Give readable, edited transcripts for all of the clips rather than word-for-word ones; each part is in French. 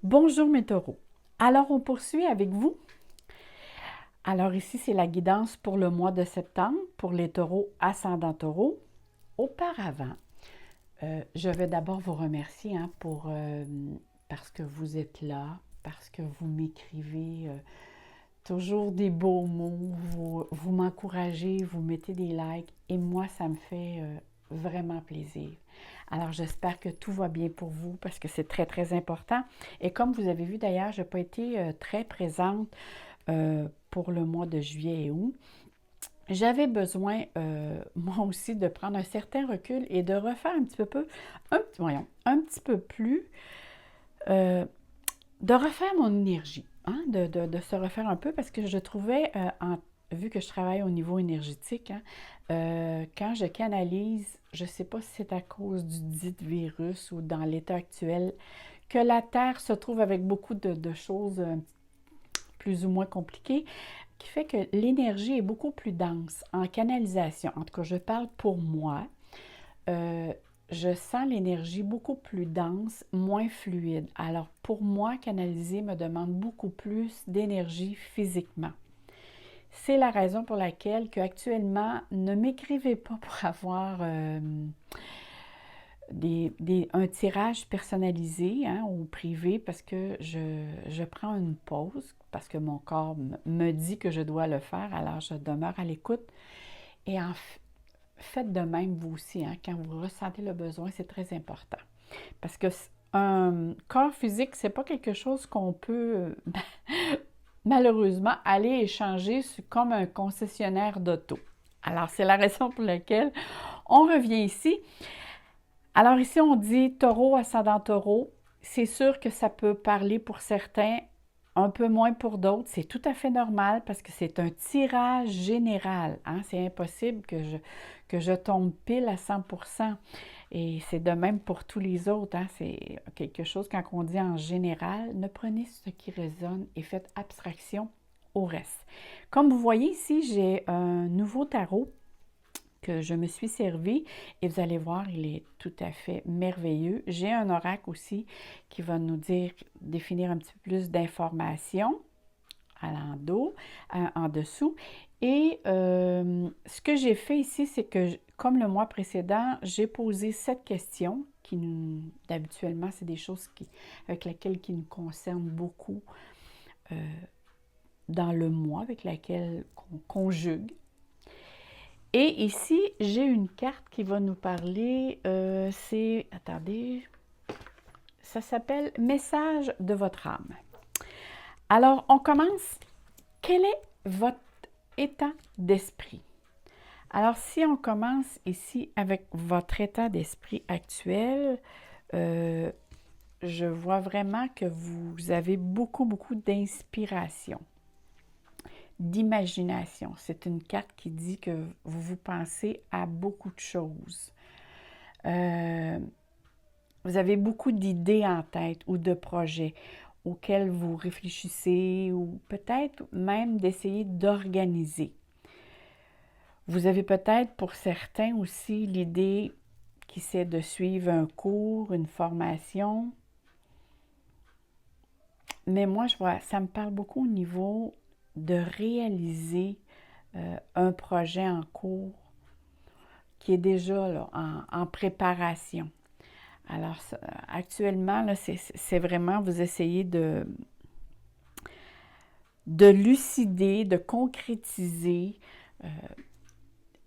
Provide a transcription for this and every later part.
Bonjour mes taureaux. Alors on poursuit avec vous. Alors ici c'est la guidance pour le mois de septembre pour les taureaux ascendant taureau. Auparavant, je vais d'abord vous remercier parce que vous êtes là, parce que vous m'écrivez toujours des beaux mots, vous m'encouragez, vous mettez des likes et moi ça me fait vraiment plaisir. Alors j'espère que tout va bien pour vous parce que c'est très très important. Et comme vous avez vu d'ailleurs, je n'ai pas été très présente pour le mois de juillet et août. J'avais besoin, moi aussi, de prendre un certain recul et de refaire un petit peu plus, euh, de refaire mon énergie, hein, de se refaire un peu parce que je trouvais, vu que je travaille au niveau énergétique, hein, quand je canalise, je ne sais pas si c'est à cause du dit virus ou dans l'état actuel, que la Terre se trouve avec beaucoup de choses plus ou moins compliquées, qui fait que l'énergie est beaucoup plus dense en canalisation. En tout cas, je parle pour moi. Euh, je sens l'énergie beaucoup plus dense, moins fluide. Alors, pour moi, canaliser me demande beaucoup plus d'énergie physiquement. C'est la raison pour laquelle actuellement, ne m'écrivez pas pour avoir un tirage personnalisé, hein, ou privé parce que je prends une pause parce que mon corps me dit que je dois le faire, alors je demeure à l'écoute. Et faites de même vous aussi, hein, quand vous ressentez le besoin, c'est très important. Parce que un corps physique, c'est pas quelque chose qu'on peut malheureusement aller échanger comme un concessionnaire d'auto. Alors, c'est la raison pour laquelle on revient ici. Alors ici, on dit taureau, ascendant taureau. C'est sûr que ça peut parler pour certains, un peu moins pour d'autres. C'est tout à fait normal parce que c'est un tirage général, hein. C'est impossible que je tombe pile à 100%. Et c'est de même pour tous les autres, hein. C'est quelque chose, quand on dit en général, ne prenez ce qui résonne et faites abstraction au reste. Comme vous voyez ici, j'ai un nouveau tarot que je me suis servi et vous allez voir, il est tout à fait merveilleux. J'ai un oracle aussi qui va nous dire, définir un petit peu plus d'informations à l'endos, en dessous. Et ce que j'ai fait ici, c'est que, comme le mois précédent, j'ai posé 7 questions qui nous, habituellement, c'est des choses avec lesquelles qui nous concernent beaucoup dans le mois, avec laquelle on conjugue. Et ici, j'ai une carte qui va nous parler, attendez, ça s'appelle « Message de votre âme ». Alors, on commence. Quel est votre état d'esprit? Alors, si on commence ici avec votre état d'esprit actuel, je vois vraiment que vous avez beaucoup, beaucoup d'inspiration, d'imagination. C'est une carte qui dit que vous pensez à beaucoup de choses. Vous avez beaucoup d'idées en tête ou de projets auxquels vous réfléchissez ou peut-être même d'essayer d'organiser. Vous avez peut-être pour certains aussi l'idée qui c'est de suivre un cours, une formation. Mais moi, je vois, ça me parle beaucoup au niveau de réaliser un projet en cours qui est déjà là, en préparation. Alors, actuellement, là, c'est vraiment, vous essayez de lucider, de concrétiser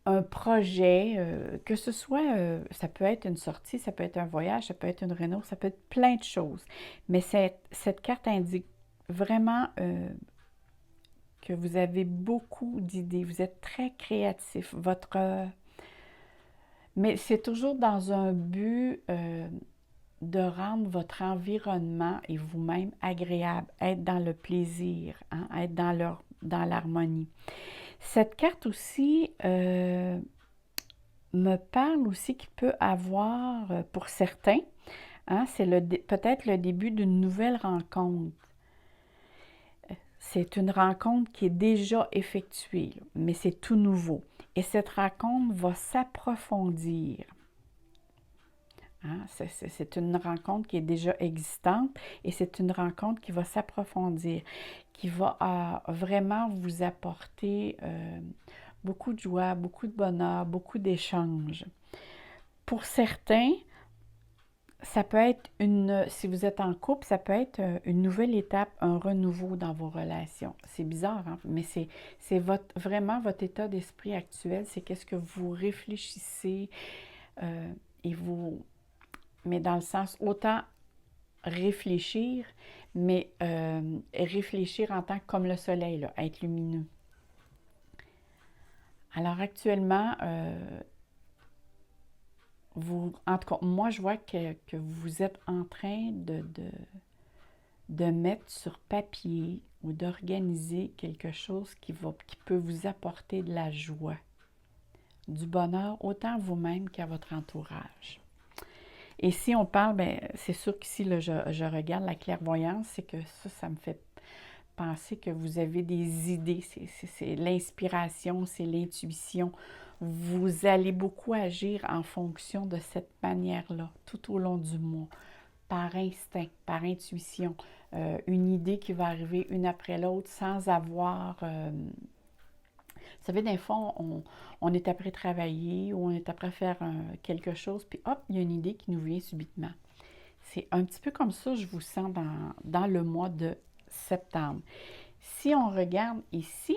un projet, que ce soit, ça peut être une sortie, ça peut être un voyage, ça peut être une réno, ça peut être plein de choses. Mais cette carte indique vraiment que vous avez beaucoup d'idées, vous êtes très créatif. Mais c'est toujours dans un but de rendre votre environnement et vous-même agréable, être dans le plaisir, hein, être dans l'harmonie. Cette carte aussi me parle aussi qu'il peut avoir, pour certains, hein, c'est peut-être le début d'une nouvelle rencontre. C'est une rencontre qui est déjà effectuée, mais c'est tout nouveau. Et cette rencontre va s'approfondir. Hein? C'est une rencontre qui est déjà existante et c'est une rencontre qui va s'approfondir, qui va vraiment vous apporter beaucoup de joie, beaucoup de bonheur, beaucoup d'échanges. Pour certains, ça peut être si vous êtes en couple, ça peut être une nouvelle étape, un renouveau dans vos relations. C'est bizarre, hein? Mais c'est vraiment votre état d'esprit actuel, c'est qu'est-ce que vous réfléchissez et mais dans le sens autant réfléchir, mais réfléchir en tant que comme le soleil, là, être lumineux. Alors actuellement, en tout cas, moi, je vois que vous êtes en train de mettre sur papier ou d'organiser quelque chose qui peut vous apporter de la joie, du bonheur, autant à vous-même qu'à votre entourage. Et si on parle, bien, c'est sûr qu'ici, là, je regarde la clairvoyance, c'est que ça me fait penser que vous avez des idées, c'est l'inspiration, c'est l'intuition. Vous allez beaucoup agir en fonction de cette manière-là, tout au long du mois, par instinct, par intuition. Une idée qui va arriver une après l'autre sans avoir... vous savez, des fois, on est après travailler ou on est après faire quelque chose, puis hop, il y a une idée qui nous vient subitement. C'est un petit peu comme ça, je vous sens dans le mois de septembre. Si on regarde ici,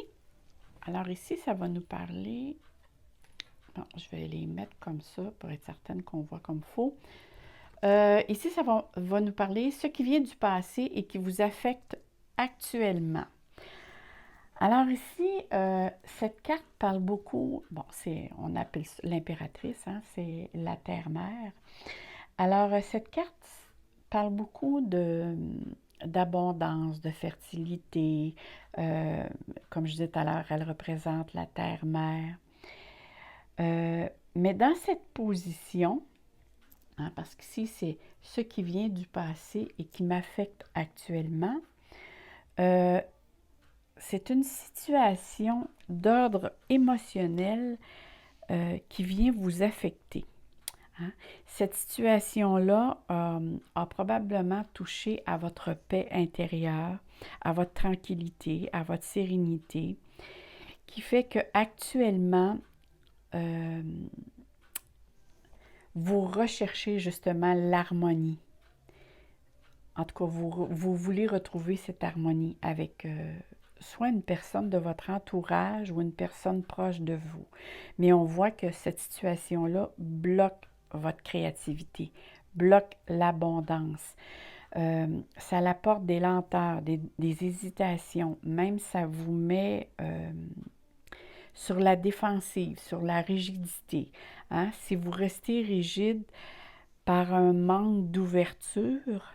alors ici, ça va nous parler... Bon, je vais les mettre comme ça pour être certaine qu'on voit comme il faut. Ici, ça va nous parler ce qui vient du passé et qui vous affecte actuellement. Alors ici, cette carte parle beaucoup, bon, on appelle l'impératrice, hein, c'est la terre-mère. Alors, cette carte parle beaucoup d'abondance, de fertilité. Comme je disais tout à l'heure, elle représente la terre-mère. Mais dans cette position, hein, parce qu'ici, c'est ce qui vient du passé et qui m'affecte actuellement, c'est une situation d'ordre émotionnel qui vient vous affecter. Hein? Cette situation-là a probablement touché à votre paix intérieure, à votre tranquillité, à votre sérénité, qui fait qu'actuellement, vous recherchez justement l'harmonie. En tout cas, vous voulez retrouver cette harmonie avec soit une personne de votre entourage ou une personne proche de vous. Mais on voit que cette situation-là bloque votre créativité, bloque l'abondance. Ça apporte des lenteurs, des hésitations, même ça vous met sur la défensive, sur la rigidité. Hein? Si vous restez rigide par un manque d'ouverture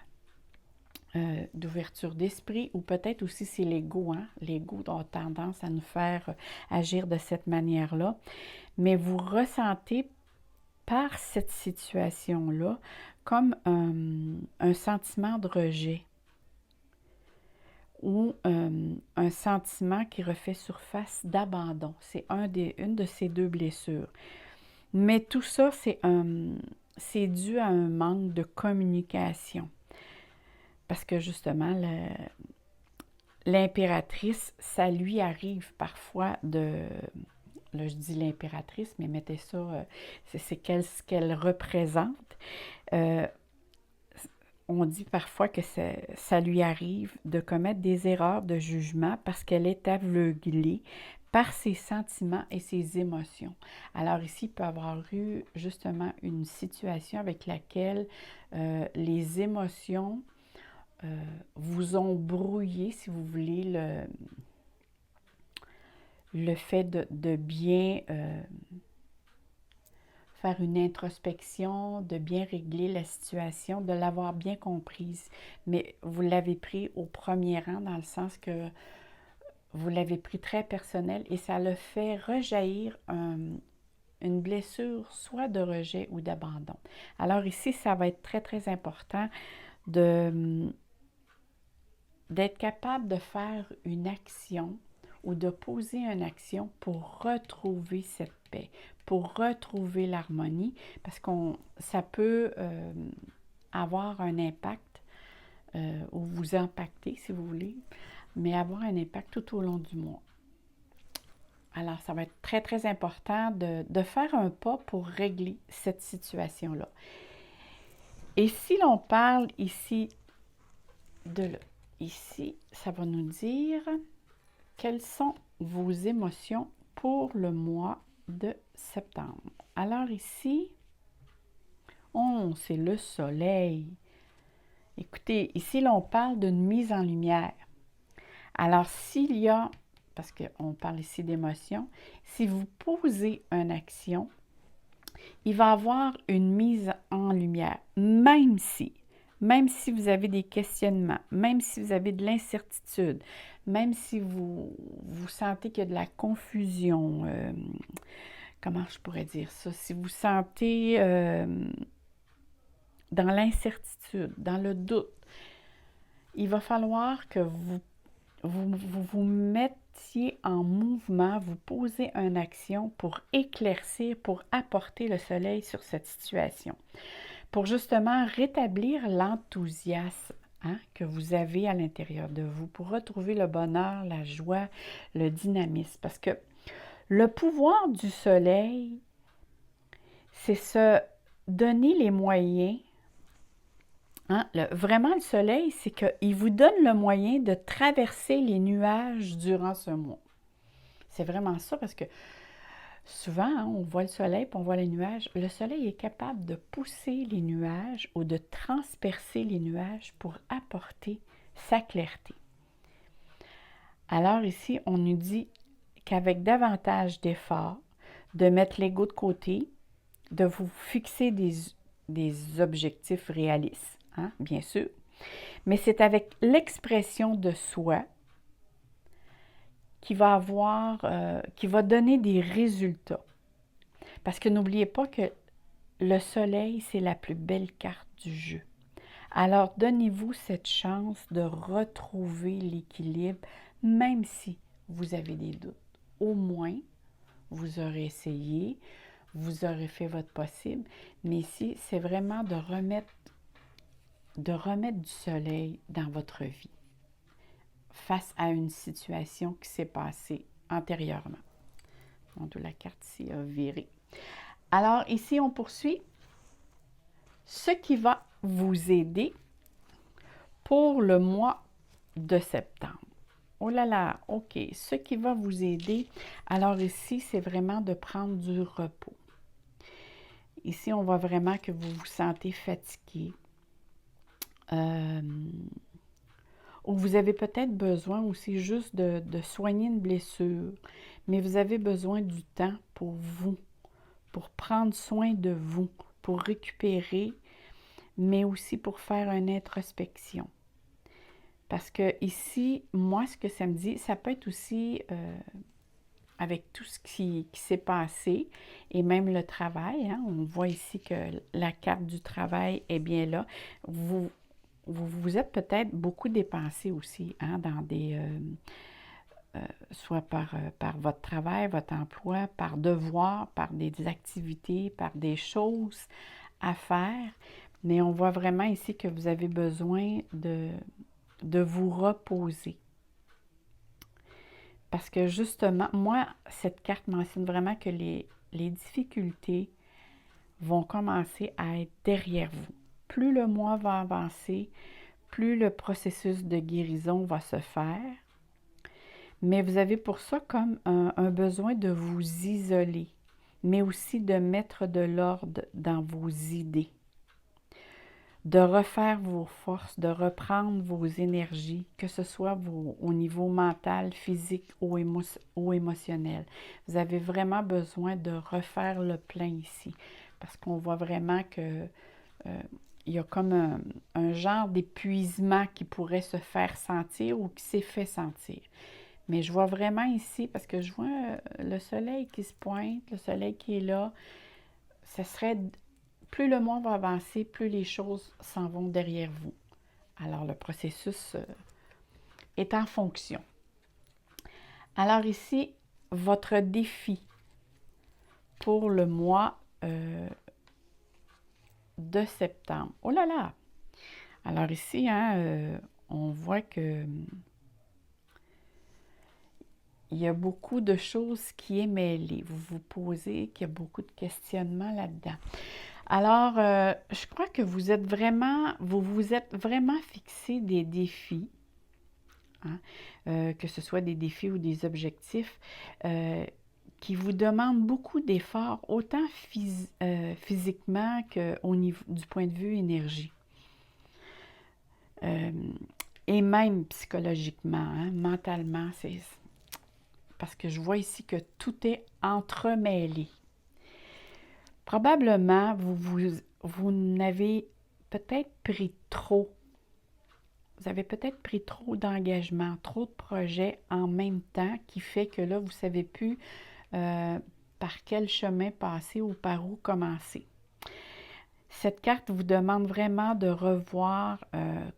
d'esprit, ou peut-être aussi c'est l'ego. Hein? L'ego a tendance à nous faire agir de cette manière-là. Mais vous ressentez par cette situation-là comme un sentiment de rejet ou un sentiment qui refait surface d'abandon. C'est une de ces deux blessures. Mais tout ça, c'est dû à un manque de communication. Parce que justement, l'impératrice, ça lui arrive parfois là je dis l'impératrice, mais mettez ça, c'est ce qu'elle représente. On dit parfois que ça lui arrive de commettre des erreurs de jugement parce qu'elle est aveuglée par ses sentiments et ses émotions. Alors ici, il peut y avoir eu justement une situation avec laquelle les émotions vous ont brouillé, si vous voulez, le fait de bien faire une introspection, de bien régler la situation, de l'avoir bien comprise. Mais vous l'avez pris au premier rang dans le sens que vous l'avez pris très personnel et ça le fait rejaillir une blessure soit de rejet ou d'abandon. Alors ici, ça va être très, très important d'être capable de faire une action ou de poser une action pour retrouver cette paix, pour retrouver l'harmonie, parce que ça peut avoir un impact, ou vous impacter si vous voulez, mais avoir un impact tout au long du mois. Alors, ça va être très, très important de faire un pas pour régler cette situation-là. Et si l'on parle ici de là, ici, ça va nous dire quelles sont vos émotions pour le mois de septembre. Alors ici, c'est le soleil. Écoutez, ici, l'on parle d'une mise en lumière. Alors, s'il y a, parce qu'on parle ici d'émotion, si vous posez une action, il va y avoir une mise en lumière, même si vous avez des questionnements, même si vous avez de l'incertitude, même si vous sentez qu'il y a de la confusion, comment je pourrais dire ça, si vous sentez dans l'incertitude, dans le doute, il va falloir que vous mettiez en mouvement, vous posez une action pour éclaircir, pour apporter le soleil sur cette situation, pour justement rétablir l'enthousiasme que vous avez à l'intérieur de vous, pour retrouver le bonheur, la joie, le dynamisme. Parce que le pouvoir du soleil, c'est se donner les moyens. Vraiment, le soleil, c'est qu'il vous donne le moyen de traverser les nuages durant ce mois. C'est vraiment ça, parce que souvent, on voit le soleil puis on voit les nuages. Le soleil est capable de pousser les nuages ou de transpercer les nuages pour apporter sa clarté. Alors ici, on nous dit qu'avec davantage d'efforts, de mettre l'ego de côté, de vous fixer des objectifs réalistes, bien sûr, mais c'est avec l'expression de soi qui va donner des résultats. Parce que n'oubliez pas que le soleil, c'est la plus belle carte du jeu. Alors, donnez-vous cette chance de retrouver l'équilibre, même si vous avez des doutes. Au moins, vous aurez essayé, vous aurez fait votre possible, mais ici, c'est vraiment de remettre du soleil dans votre vie face à une situation qui s'est passée antérieurement. Donc, la carte ici a viré. Alors, ici, on poursuit. Ce qui va vous aider pour le mois de septembre. Oh là là, OK. Ce qui va vous aider, alors ici, c'est vraiment de prendre du repos. Ici, on voit vraiment que vous vous sentez fatigué. Ou vous avez peut-être besoin aussi juste de soigner une blessure, mais vous avez besoin du temps pour vous, pour prendre soin de vous, pour récupérer, mais aussi pour faire une introspection. Parce que ici, moi, ce que ça me dit, ça peut être aussi avec tout ce qui s'est passé et même le travail. On voit ici que la carte du travail est bien là. Vous êtes peut-être beaucoup dépensé aussi dans des... soit par votre travail, votre emploi, par devoir, par des activités, par des choses à faire. Mais on voit vraiment ici que vous avez besoin de vous reposer. Parce que justement, moi, cette carte mentionne vraiment que les difficultés vont commencer à être derrière vous. Plus le mois va avancer, plus le processus de guérison va se faire. Mais vous avez pour ça comme un besoin de vous isoler, mais aussi de mettre de l'ordre dans vos idées, de refaire vos forces, de reprendre vos énergies, que ce soit au niveau mental, physique ou émotionnel. Vous avez vraiment besoin de refaire le plein ici, parce qu'on voit vraiment que il y a comme un genre d'épuisement qui pourrait se faire sentir ou qui s'est fait sentir. Mais je vois vraiment ici, parce que je vois le soleil qui se pointe, le soleil qui est là. Ce serait, plus le mois va avancer, plus les choses s'en vont derrière vous. Alors, le processus est en fonction. Alors ici, votre défi pour le mois de septembre. Oh là là! Alors ici, hein, on voit que il y a beaucoup de choses qui est mêlées. Vous vous posez qu'il y a beaucoup de questionnements là-dedans. Alors, je crois que vous vous êtes vraiment fixé des défis, hein, que ce soit des défis ou des objectifs, qui vous demandent beaucoup d'efforts, autant physiquement qu'au niveau du point de vue énergie. Et même psychologiquement, hein, mentalement, c'est parce que je vois ici que tout est entremêlé. Probablement, vous n'avez peut-être pris trop. Vous avez peut-être pris trop d'engagements, trop de projets en même temps qui fait que là, vous ne savez plus par quel chemin passer ou par où commencer. Cette carte vous demande vraiment de revoir,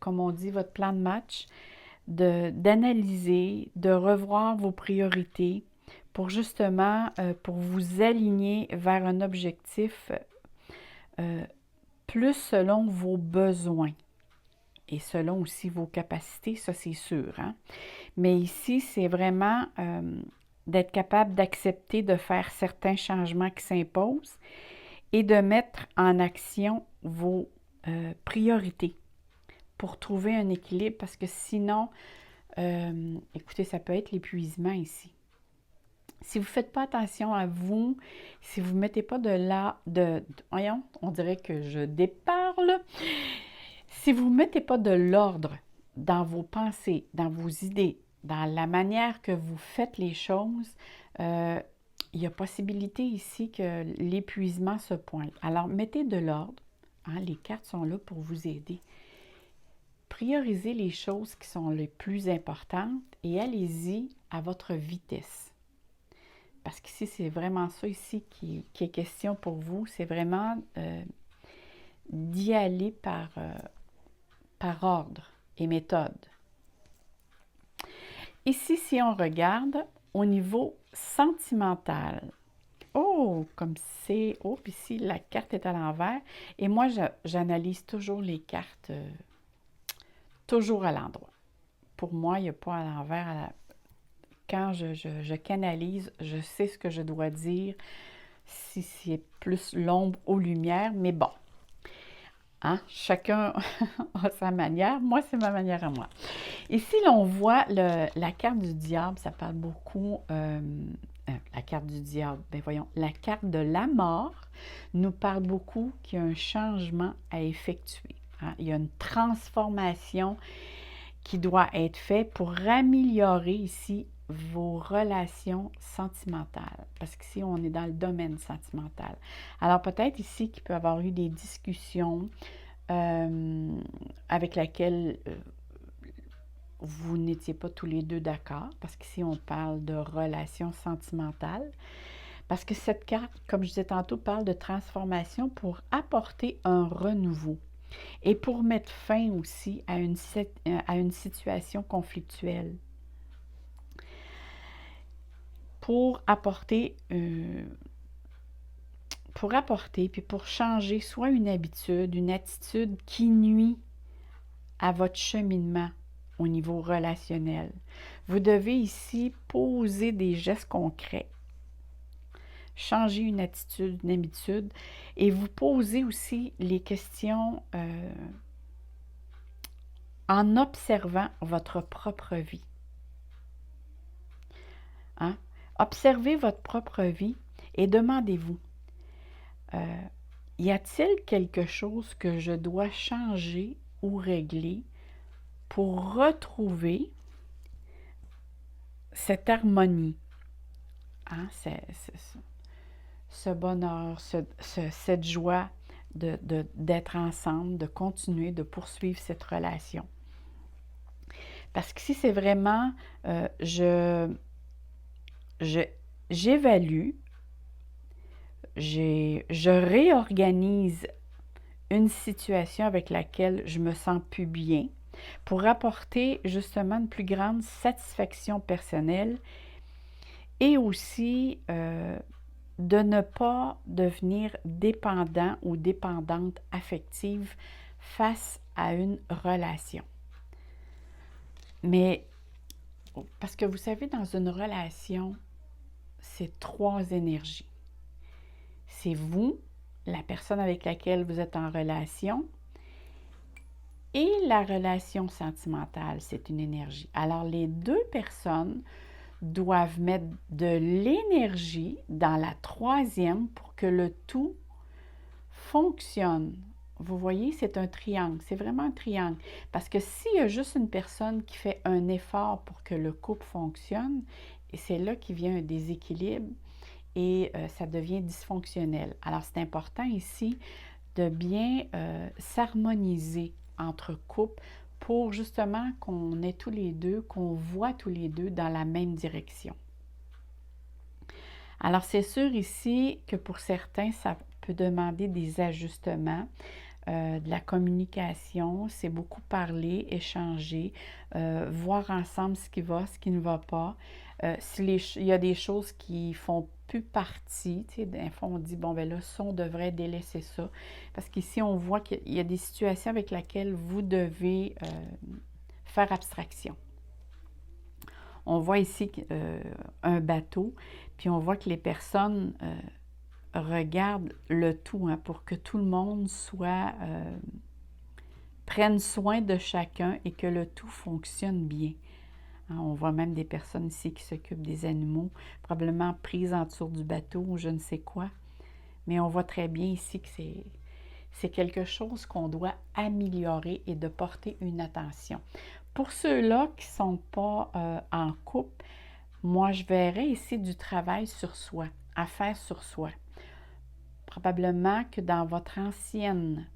comme on dit, votre plan de match, d'analyser, de revoir vos priorités pour justement, pour vous aligner vers un objectif plus selon vos besoins et selon aussi vos capacités, ça c'est sûr, hein? Mais ici, c'est vraiment d'être capable d'accepter de faire certains changements qui s'imposent et de mettre en action vos priorités pour trouver un équilibre parce que sinon, écoutez, ça peut être l'épuisement ici. Si vous ne faites pas attention à vous, si vous ne mettez pas voyons, on dirait que je déparle. Si vous ne mettez pas de l'ordre dans vos pensées, dans vos idées, dans la manière que vous faites les choses, il y a possibilité ici que l'épuisement se pointe. Alors, mettez de l'ordre. Hein, les cartes sont là pour vous aider. Priorisez les choses qui sont les plus importantes et allez-y à votre vitesse. Parce qu'ici, c'est vraiment ça ici qui est question pour vous. C'est vraiment d'y aller par ordre et méthode. Ici, si on regarde au niveau sentimental, oh, comme c'est, oh, puis ici, la carte est à l'envers. Et moi, j'analyse toujours les cartes, toujours à l'endroit. Pour moi, il n'y a pas à l'envers. Quand je canalise, je sais ce que je dois dire, si c'est plus l'ombre ou lumière, mais bon. Hein? Chacun a sa manière. Moi, c'est ma manière à moi. Ici, l'on voit la carte du diable, ça parle beaucoup, la carte du diable, bien voyons, la carte de la mort nous parle beaucoup qu'il y a un changement à effectuer. Hein? Il y a une transformation qui doit être faite pour améliorer ici vos relations sentimentales. Parce qu'ici, on est dans le domaine sentimental. Alors, peut-être ici qu'il peut y avoir eu des discussions avec lesquelles vous n'étiez pas tous les deux d'accord, parce qu'ici, on parle de relations sentimentales. Parce que cette carte, comme je disais tantôt, parle de transformation pour apporter un renouveau et pour mettre fin aussi à une situation conflictuelle. Pour apporter, puis pour changer soit une habitude, une attitude qui nuit à votre cheminement au niveau relationnel. Vous devez ici poser des gestes concrets, changer une attitude, une habitude, et vous poser aussi les questions en observant votre propre vie. Hein? Observez votre propre vie et demandez-vous, y a-t-il quelque chose que je dois changer ou régler pour retrouver cette harmonie, hein? Ce bonheur, cette joie d'être ensemble, de continuer, de poursuivre cette relation. Parce qu'ici, c'est vraiment, j'évalue, je réorganise une situation avec laquelle je me sens plus bien pour apporter justement une plus grande satisfaction personnelle et aussi de ne pas devenir dépendant ou dépendante affective face à une relation. Mais, parce que vous savez, dans une relation, c'est 3 énergies. C'est vous, la personne avec laquelle vous êtes en relation, et la relation sentimentale, c'est une énergie. Alors, les 2 personnes doivent mettre de l'énergie dans la 3e pour que le tout fonctionne. Vous voyez, c'est un triangle, c'est vraiment un triangle. Parce que s'il y a juste une personne qui fait un effort pour que le couple fonctionne, et c'est là qu'il vient un déséquilibre et ça devient dysfonctionnel. Alors, c'est important ici de bien s'harmoniser entre couples pour justement qu'on ait tous les deux, qu'on voit tous les deux dans la même direction. Alors, c'est sûr ici que pour certains, ça peut demander des ajustements, de la communication, c'est beaucoup parler, échanger, voir ensemble ce qui va, ce qui ne va pas. Il y a des choses qui font plus partie, tu sais, des fois on dit, bon, ben là, ça, on devrait délaisser ça. Parce qu'ici, on voit qu'il y a des situations avec lesquelles vous devez faire abstraction. On voit ici un bateau, puis on voit que les personnes regardent le tout, hein, pour que tout le monde prenne soin de chacun et que le tout fonctionne bien. Hein, on voit même des personnes ici qui s'occupent des animaux, probablement prises en dessous du bateau ou je ne sais quoi. Mais on voit très bien ici que c'est quelque chose qu'on doit améliorer et de porter une attention. Pour ceux-là qui ne sont pas en couple, moi, je verrais ici du travail sur soi, à faire sur soi. Probablement que dans votre ancienne,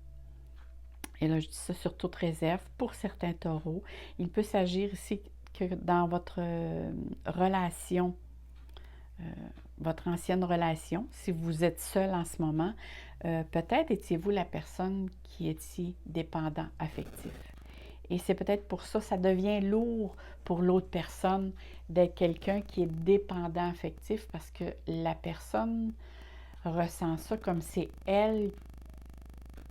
et là je dis ça sur toute réserve, pour certains taureaux, il peut s'agir ici que dans votre relation, votre ancienne relation, si vous êtes seul en ce moment, peut-être étiez-vous la personne qui étiez dépendant affectif. Et c'est peut-être pour ça, ça devient lourd pour l'autre personne d'être quelqu'un qui est dépendant affectif parce que la personne ressent ça comme c'est elle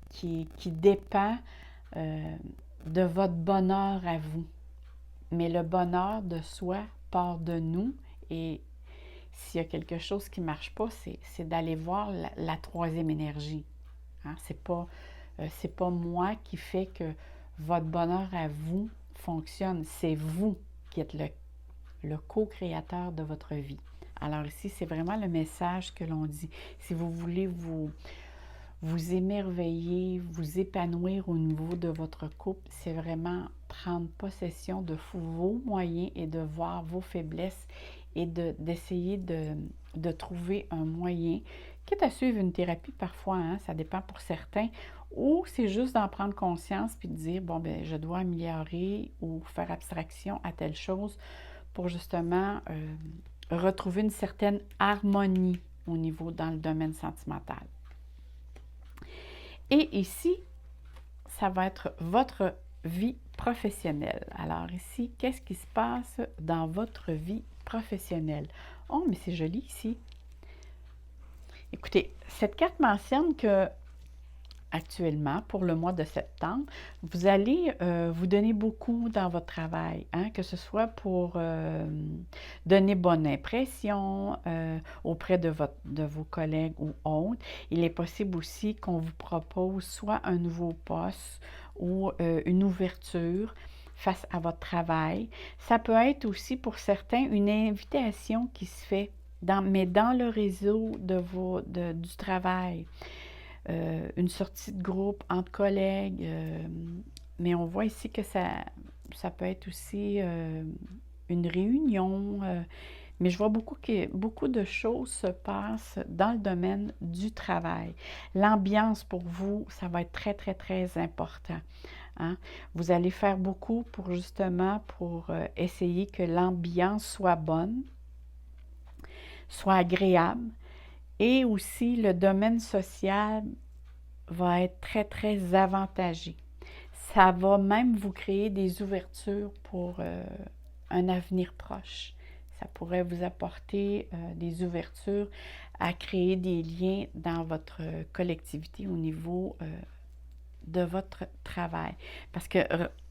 qui dépend de votre bonheur à vous. Mais le bonheur de soi part de nous et s'il y a quelque chose qui ne marche pas, c'est d'aller voir la 3e énergie. Hein? C'est pas moi qui fait que votre bonheur à vous fonctionne. C'est vous qui êtes le co-créateur de votre vie. Alors ici, c'est vraiment le message que l'on dit. Si vous voulez vous émerveiller, vous épanouir au niveau de votre couple, c'est vraiment prendre possession de vos moyens et de voir vos faiblesses et d'essayer de trouver un moyen, quitte à suivre une thérapie parfois, hein, ça dépend pour certains, ou c'est juste d'en prendre conscience puis de dire, bon, ben je dois améliorer ou faire abstraction à telle chose pour justement retrouver une certaine harmonie au niveau dans le domaine sentimental. Et ici, ça va être votre vie professionnelle. Alors ici, qu'est-ce qui se passe dans votre vie professionnelle? Oh, mais c'est joli ici. Écoutez, cette carte mentionne que actuellement, pour le mois de septembre, vous allez vous donner beaucoup dans votre travail, hein, que ce soit pour donner bonne impression auprès de vos collègues ou autres. Il est possible aussi qu'on vous propose soit un nouveau poste ou une ouverture face à votre travail. Ça peut être aussi pour certains une invitation qui se fait, mais dans le réseau du travail. Une sortie de groupe entre collègues, mais on voit ici que ça peut être aussi une réunion, mais je vois beaucoup de choses se passent dans le domaine du travail. L'ambiance pour vous, ça va être très, très, très important. Hein? Vous allez faire beaucoup pour justement essayer que l'ambiance soit bonne, soit agréable. Et aussi, le domaine social va être très, très avantagé. Ça va même vous créer des ouvertures pour un avenir proche. Ça pourrait vous apporter des ouvertures à créer des liens dans votre collectivité au niveau de votre travail. Parce que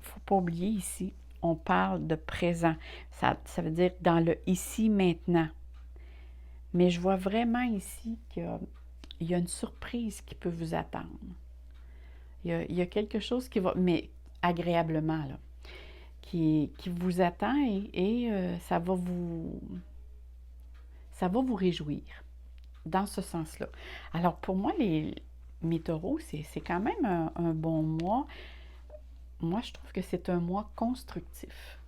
faut pas oublier ici, on parle de présent. Ça veut dire dans le ici, maintenant. Mais je vois vraiment ici qu'il y a une surprise qui peut vous attendre. Il y a quelque chose qui va, mais agréablement, là, qui vous attend et ça va vous réjouir dans ce sens-là. Alors, pour moi, mes taureaux, c'est quand même un bon mois. Moi, je trouve que c'est un mois constructif.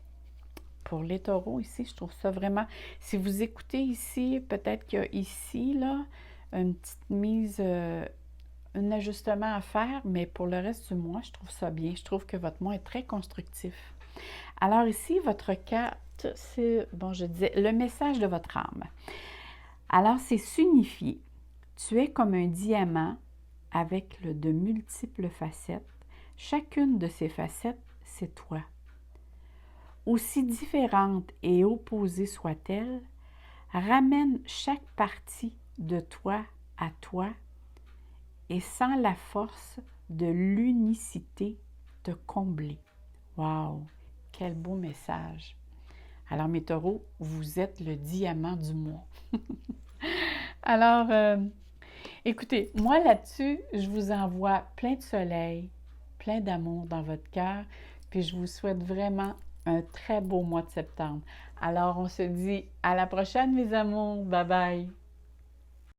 Pour les taureaux, ici, je trouve ça vraiment... Si vous écoutez ici, peut-être qu'il y a ici, là, une petite mise, un ajustement à faire, mais pour le reste du mois, je trouve ça bien. Je trouve que votre mois est très constructif. Alors ici, votre carte, c'est, bon, je disais, le message de votre âme. Alors, c'est s'unifier. Tu es comme un diamant avec de multiples facettes. Chacune de ces facettes, c'est toi. Aussi différentes et opposées soient-elles, ramène chaque partie de toi à toi et sans la force de l'unicité te combler. Wow! Quel beau message! Alors, mes taureaux, vous êtes le diamant du mois. Alors, écoutez, moi là-dessus, je vous envoie plein de soleil, plein d'amour dans votre cœur, puis je vous souhaite vraiment un très beau mois de septembre. Alors, on se dit à la prochaine, mes amours. Bye bye!